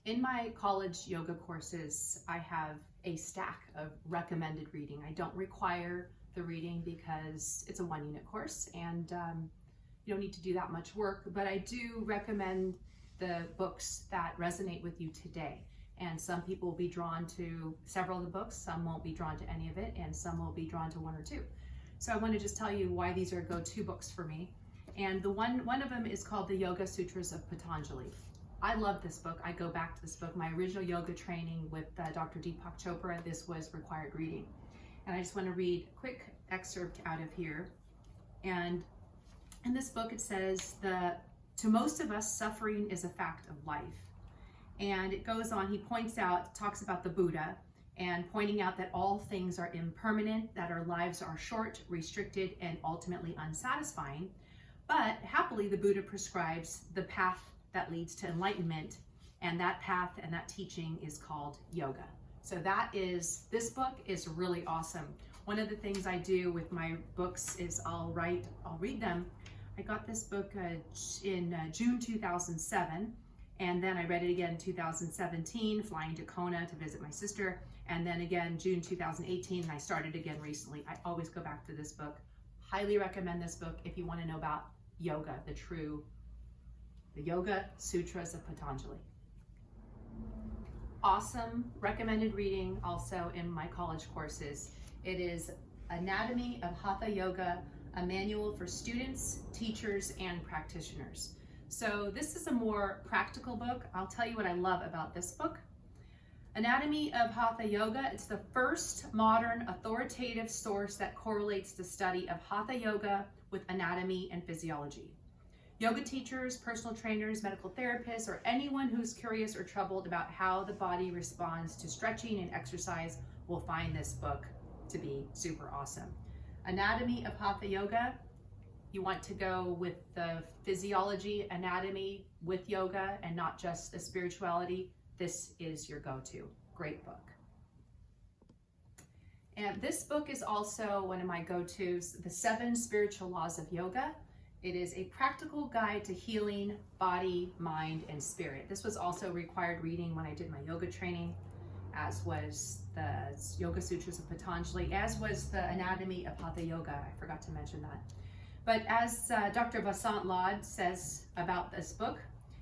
In my college yoga courses, I have a stack of recommended reading. I don't require the reading because it's a 1-unit course and you don't need to do that much work, but I do recommend the books that resonate with you today. And some people will be drawn to several of the books, some won't be drawn to any of it, and some will be drawn to 1 or 2. So I want to just tell you why these are go-to books for me. And the one of them is called the Yoga Sutras of Pantanjali. I love this book. I go back to this book. My original yoga training with Dr. Deepak Chopra, this was required reading. And I just want to read a quick excerpt out of here. And in this book, it says, to most of us, suffering is a fact of life. And it goes on, he points out, talks about the Buddha, and pointing out that all things are impermanent, that our lives are short, restricted, and ultimately unsatisfying. But happily, the Buddha prescribes the path that leads to enlightenment, and that path and that teaching is called yoga. So this book is really awesome. One of the things I do with my books is I'll read them. I got this book in June 2007, and then I read it again in 2017, flying to Kona to visit my sister, and then again June 2018, and I started again recently. I always go back to this book. Highly recommend this book if you want to know about yoga, the Yoga Sutras of Pantanjali. Awesome recommended reading also in my college courses. It is Anatomy of Hatha Yoga, a manual for students, teachers, and practitioners. So this is a more practical book. I'll tell you what I love about this book. Anatomy of Hatha Yoga, it's the first modern authoritative source that correlates the study of Hatha Yoga with anatomy and physiology. Yoga teachers, personal trainers, medical therapists, or anyone who's curious or troubled about how the body responds to stretching and exercise will find this book to be super awesome. Anatomy of Hatha Yoga, you want to go with the physiology, anatomy with yoga and not just the spirituality, this is your go-to. Great book. And this book is also one of my go-tos, The 7 Spiritual Laws of Yoga. It is a practical guide to healing body, mind, and spirit. This was also required reading when I did my yoga training, as was the Yoga Sutras of Pantanjali, as was the Anatomy of Hatha Yoga. I forgot to mention that. But as Dr. Vasant Lad says about this book,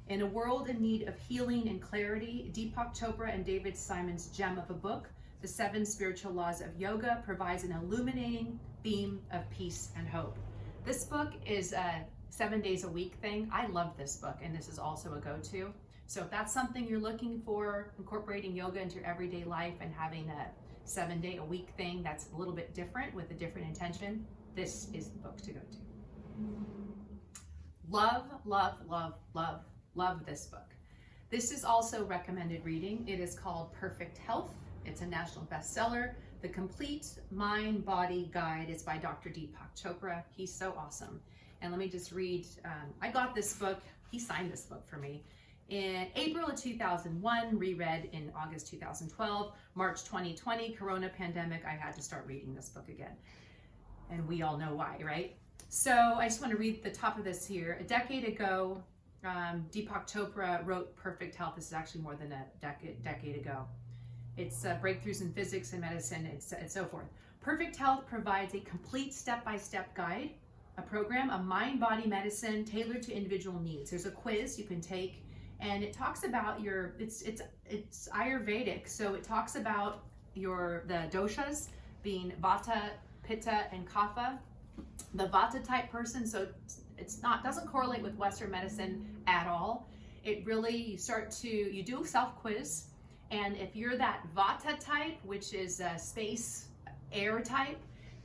in a world in need of healing and clarity, Deepak Chopra and David Simon's gem of a book, The 7 Spiritual Laws of Yoga, provides an illuminating beam of peace and hope. This book is a 7 days a week thing. I love this book, and this is also a go-to. So if that's something you're looking for, incorporating yoga into your everyday life and having a 7 day a week thing that's a little bit different with a different intention, this is the book to go to. Love, love, love, love, love this book. This is also recommended reading. It is called Perfect Health. It's a national bestseller. The Complete Mind-Body Guide is by Dr. Deepak Chopra. He's so awesome. And let me just read, I got this book, he signed this book for me, in April of 2001, reread in August 2012, March 2020, Corona pandemic, I had to start reading this book again. And we all know why, right? So I just want to read the top of this here. A decade ago, Deepak Chopra wrote Perfect Health. This is actually more than a decade ago. It's breakthroughs in physics and medicine, and so forth. Perfect Health provides a complete step-by-step guide, a program, a mind-body medicine tailored to individual needs. There's a quiz you can take, and it talks about it's Ayurvedic, so it talks about the doshas being Vata, Pitta, and Kapha. The Vata type person, so doesn't correlate with Western medicine at all. It really, you do a self-quiz, and if you're that Vata type, which is a space air type,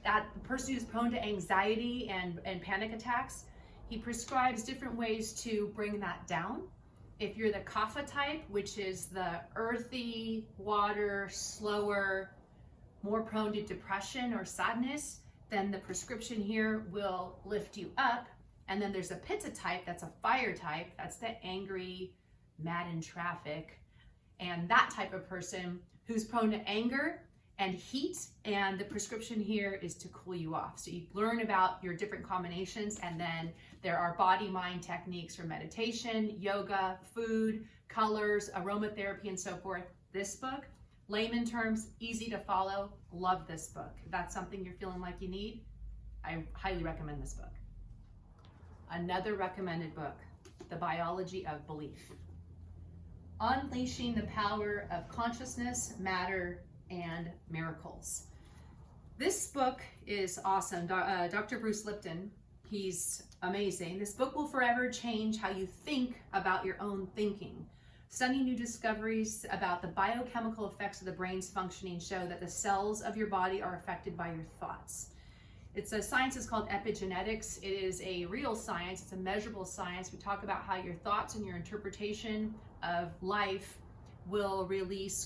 that person who's prone to anxiety and panic attacks, he prescribes different ways to bring that down. If you're the Kapha type, which is the earthy, water, slower, more prone to depression or sadness, then the prescription here will lift you up. And then there's a Pitta type, that's a fire type, that's the angry, mad in traffic, and that type of person who's prone to anger and heat, and the prescription here is to cool you off. So you learn about your different combinations, and then There are body-mind techniques for meditation, yoga, food, colors, aromatherapy, and so forth. This book, layman terms, easy to follow. Love this book. If that's something you're feeling like you need, I highly recommend this book. Another recommended book, The Biology of Belief. Unleashing the Power of Consciousness, Matter, and Miracles. This book is awesome. Dr. Bruce Lipton, he's amazing. This book will forever change how you think about your own thinking. Stunning new discoveries about the biochemical effects of the brain's functioning show that the cells of your body are affected by your thoughts. It's a science is called epigenetics. It is a real science. It's a measurable science. We talk about how your thoughts and your interpretation of life will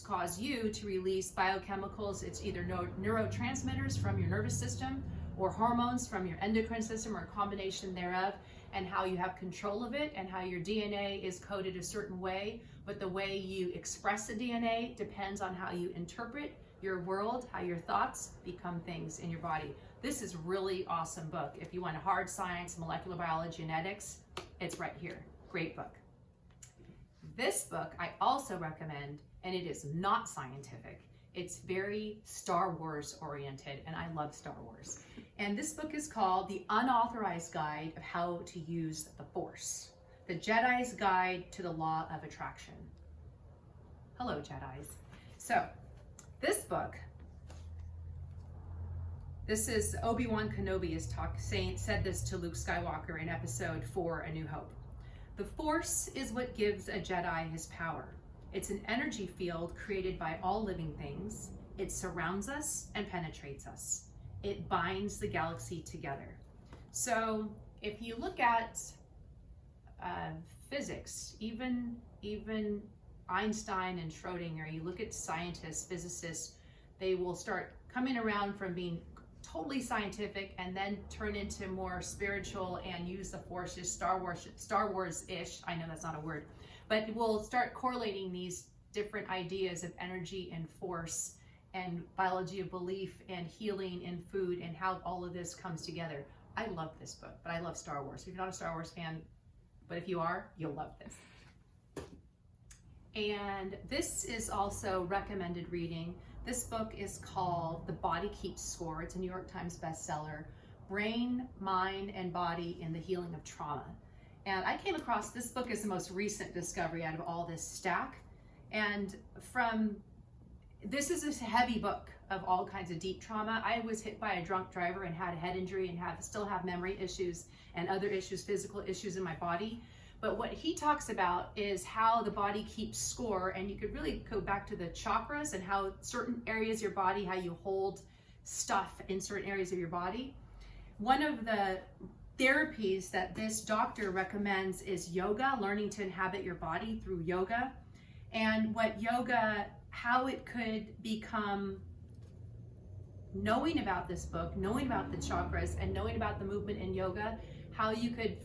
cause you to release biochemicals. It's either neurotransmitters from your nervous system or hormones from your endocrine system or a combination thereof, and how you have control of it and how your DNA is coded a certain way. But the way you express the DNA depends on how you interpret your world, how your thoughts become things in your body. This is really awesome book. If you want a hard science, molecular biology, genetics, it's right here. Great book. This book I also recommend, and it is not scientific. It's very Star Wars oriented, and I love Star Wars. And this book is called The Unauthorized Guide of How to Use the Force. The Jedi's Guide to the Law of Attraction. Hello, Jedis. So, this book, this is Obi-Wan Kenobi said this to Luke Skywalker in episode 4, A New Hope. The Force is what gives a Jedi his power. It's an energy field created by all living things. It surrounds us and penetrates us. It binds the galaxy together. So if you look at physics, even Einstein and Schrodinger, you look at scientists, physicists, they will start coming around from being totally scientific and then turn into more spiritual and use the Force, just Star Wars-ish. I know that's not a word, but we'll start correlating these different ideas of energy and force and biology of belief and healing and food and how all of this comes together. I love this book, but I love Star Wars. If you're not a Star Wars fan, but if you are, you'll love this. And this is also recommended reading. This book is called The Body Keeps Score. It's a New York Times bestseller, Brain, Mind, and Body in the Healing of Trauma. And I came across this book as the most recent discovery out of all this stack. And this is a heavy book of all kinds of deep trauma. I was hit by a drunk driver and had a head injury and still have memory issues and other issues, physical issues in my body. But what he talks about is how the body keeps score, and you could really go back to the chakras and how certain areas of your body, how you hold stuff in certain areas of your body. One of the therapies that this doctor recommends is yoga, learning to inhabit your body through yoga. And what yoga, how it could become, knowing about this book, knowing about the chakras, and knowing about the movement in yoga, how you could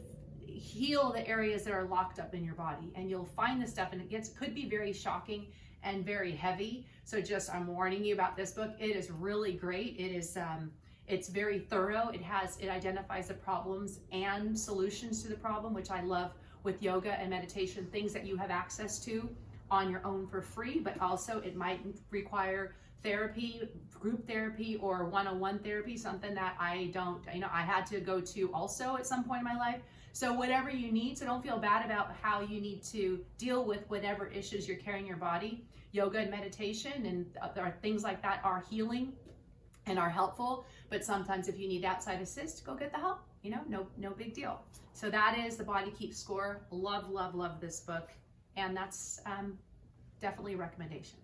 heal the areas that are locked up in your body. And you'll find this stuff, and could be very shocking and very heavy. So I'm warning you about this book. It is really great. It is it's very thorough. It identifies the problems and solutions to the problem, which I love with yoga and meditation, things that you have access to on your own for free, but also it might require therapy, group therapy, or one-on-one therapy, something that I had to go to also at some point in my life. So whatever you need, so don't feel bad about how you need to deal with whatever issues you're carrying in your body. Yoga and meditation and things like that are healing and are helpful, but sometimes if you need outside assist, go get the help, no big deal. So that is The Body Keeps Score. Love, love, love this book. And that's definitely a recommendation.